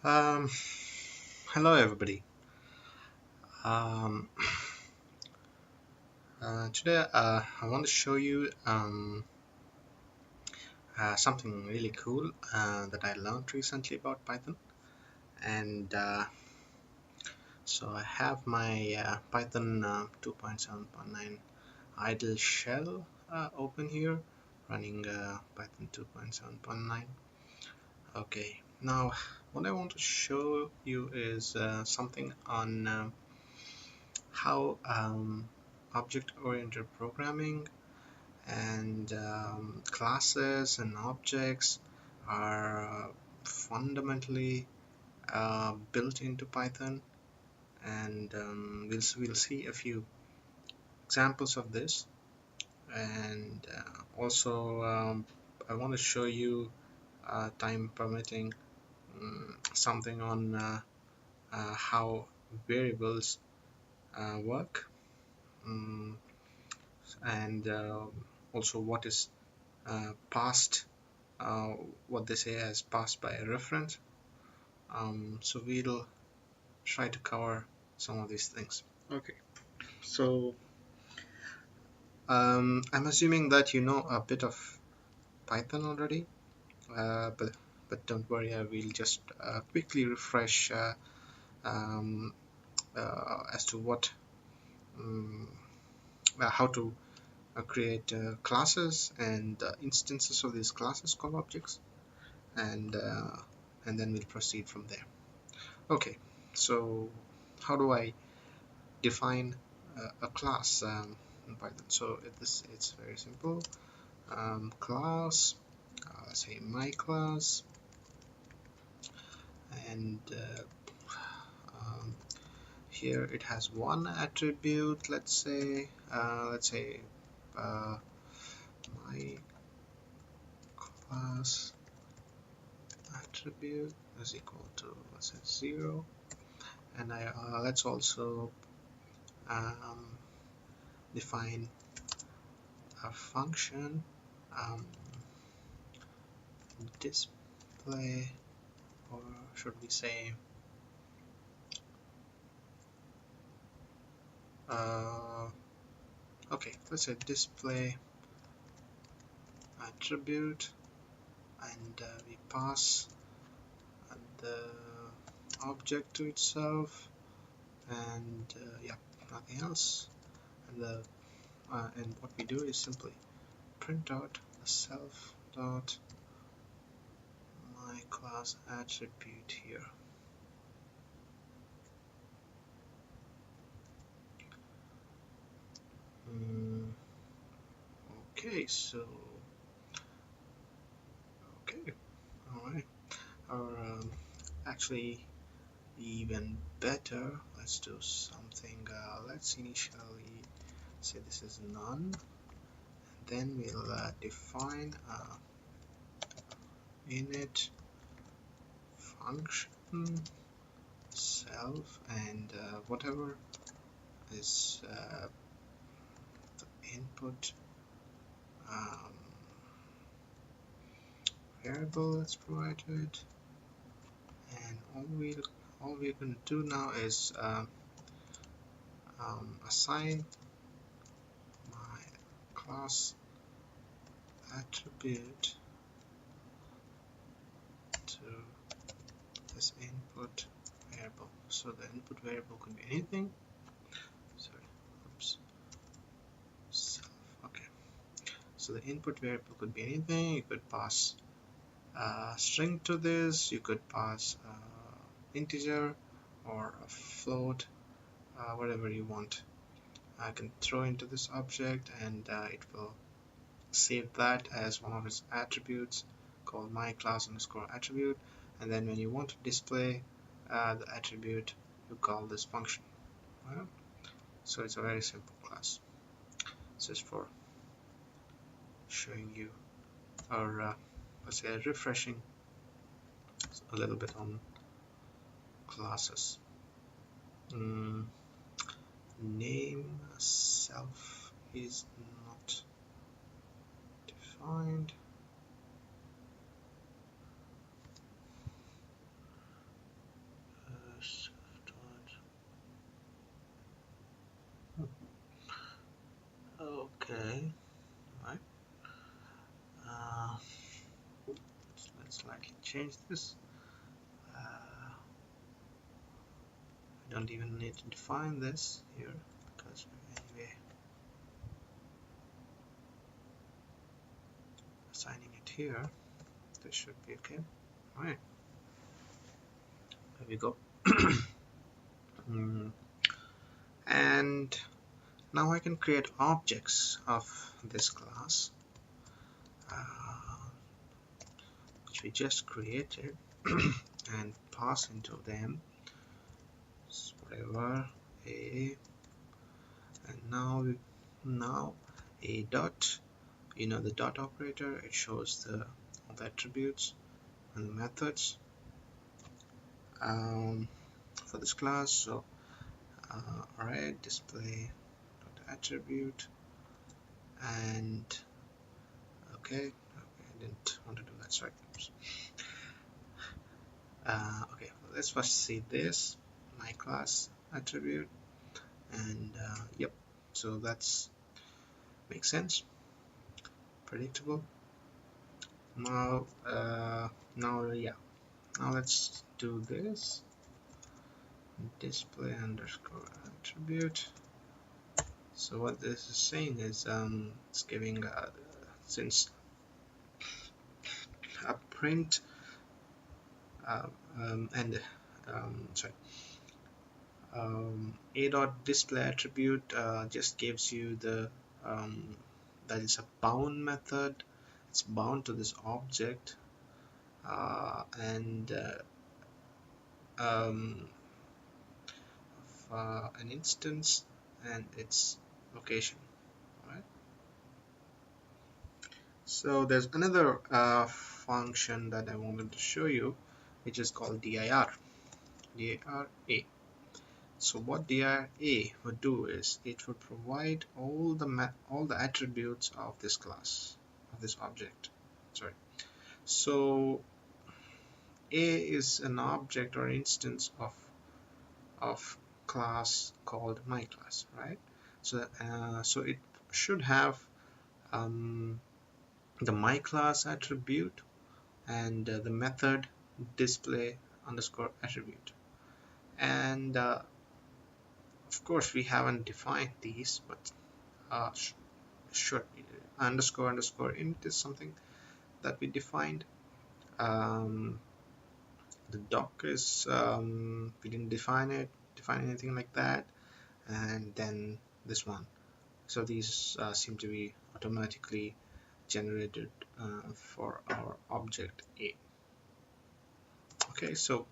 Um, Hello everybody. Um, Today I want to show you something really cool that I learned recently about Python. And so I have my Python 2.7.9 idle shell open here, running Python 2.7.9. Okay, now what I want to show you is something on how object-oriented programming and classes and objects are fundamentally built into Python, and we'll see a few examples of this. And also, I want to show you, time permitting, something on how variables work, um, and also what is passed, uh, what they say as passed by a reference. So we'll try to cover some of these things. Okay, so I'm assuming that you know a bit of Python already, but don't worry, I will just quickly refresh um, as to what um, how to create classes and instances of these classes called objects, and uh, and then we'll proceed from there. Okay, so how do I define a class in Python? So it's very simple. Class, let's say my class, and um, here it has one attribute. Let's say uh, my class attribute is equal to, let's say, 0, and let's also um, define a function, um, display, or should we say uh, okay, let's say display attribute, and we pass the object to itself, and yeah, nothing else. And what we do is simply print out the self dot my class attribute here. Mm, okay, so okay, all right. Or actually, even better, let's do something. Let's initially say this is none. Then we'll define init function self, and whatever is the input um, variable that's provided, and all we're going to do now is assign my class attribute to this input variable. So the input variable could be anything. Sorry, oops, self. Okay. So the input variable could be anything. You could pass a string to this. You could pass integer or a float, whatever you want. I can throw into this object, and it will save that as one of its attributes called my class underscore attribute. And then when you want to display the attribute, you call this function. Well, so it's a very simple class. Just for showing you, or let's say refreshing a little bit on classes. Mm, Name self is not defined. change this. I don't even need to define this here because we're anyway assigning it here. This should be okay. All right, there we go. And now I can create objects of this class, which we just created, and pass into them whatever a, and now a dot. You know the dot operator, it shows the attributes and the methods for this class. So alright, display dot attribute, and okay, I didn't want to do that, sorry. Okay, let's first see this, my class attribute, and yep, so that's makes sense, predictable. Now yeah, now let's do this, display underscore attribute. So what this is saying is it's giving since a print sorry, a dot display attribute just gives you the that is a bound method. It's bound to this object and an instance and its location. Right. So there's another function that I wanted to show you, which is called dir. dir a. So what dir a would do is it would provide all the attributes of this class, of this object. Sorry. So a is an object or instance of class called my class, right? So so it should have the my class attribute and the method display underscore attribute, and of course we haven't defined these, but should underscore int is something that we defined. The doc is we didn't define anything like that, and then this one. So these seem to be automatically generated for our object A. Okay, so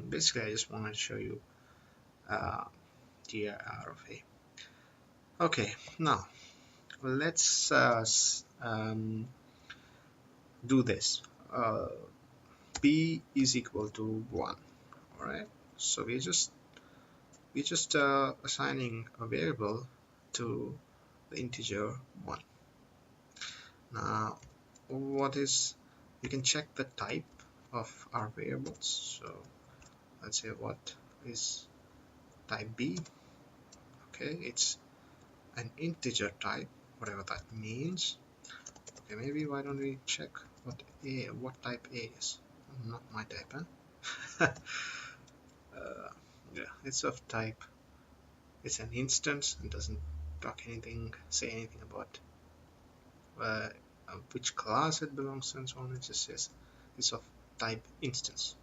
basically I just wanted to show you dir of A. Okay, now let's do this. B is equal to 1. All right, so we're just assigning a variable to the integer 1. Now what is, we can check the type of our variables. So let's say what is type B. Okay, it's an integer type, whatever that means. Okay, maybe why don't we check what type A is? Not my type, huh? Yeah, it's of type, it's an instance and doesn't say anything about which class it belongs to and so on. It just says it's of type instance.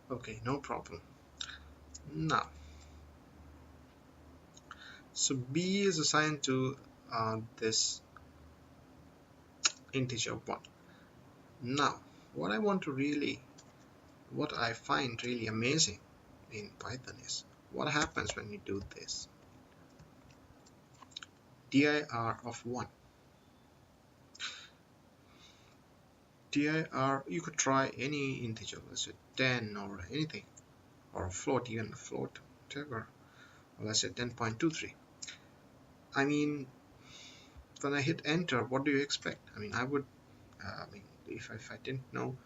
Okay, no problem. Now, so B is assigned to this integer 1. Now, what I find really amazing in Python is what happens when you do this. dir of 1. dir, you could try any integer, let's say 10 or anything, or a float, even a float, whatever. Well, let's say 10.23. I mean, when I hit enter, what do you expect? I mean, I would, if I didn't know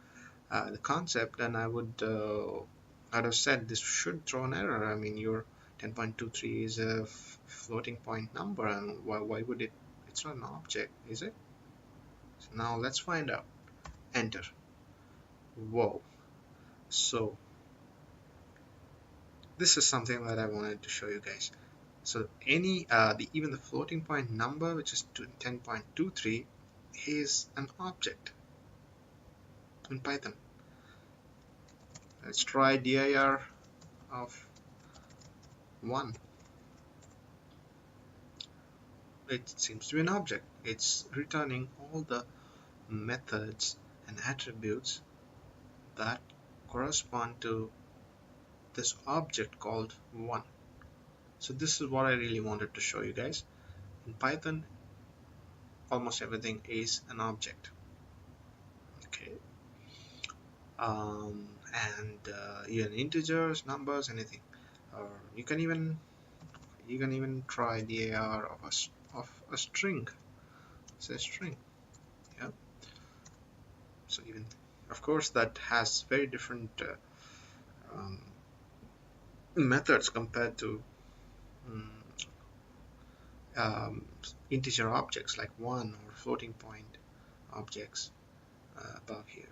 the concept, then I'd have said this should throw an error. I mean, your 10.23 is a floating point number, and why would it? It's not an object, is it? So now let's find out. Enter. Whoa. So this is something that I wanted to show you guys. So even the floating point number, which is 10.23, is an object in Python. Let's try dir of 1. It seems to be an object. It's returning all the methods and attributes that correspond to this object called 1. So this is what I really wanted to show you guys. In Python, almost everything is an object. Okay. And even integers, numbers, anything. Or you can even try dir of a string. Say string. Yeah. So even, of course, that has very different um, methods compared to um, um, integer objects like 1 or floating point objects above here.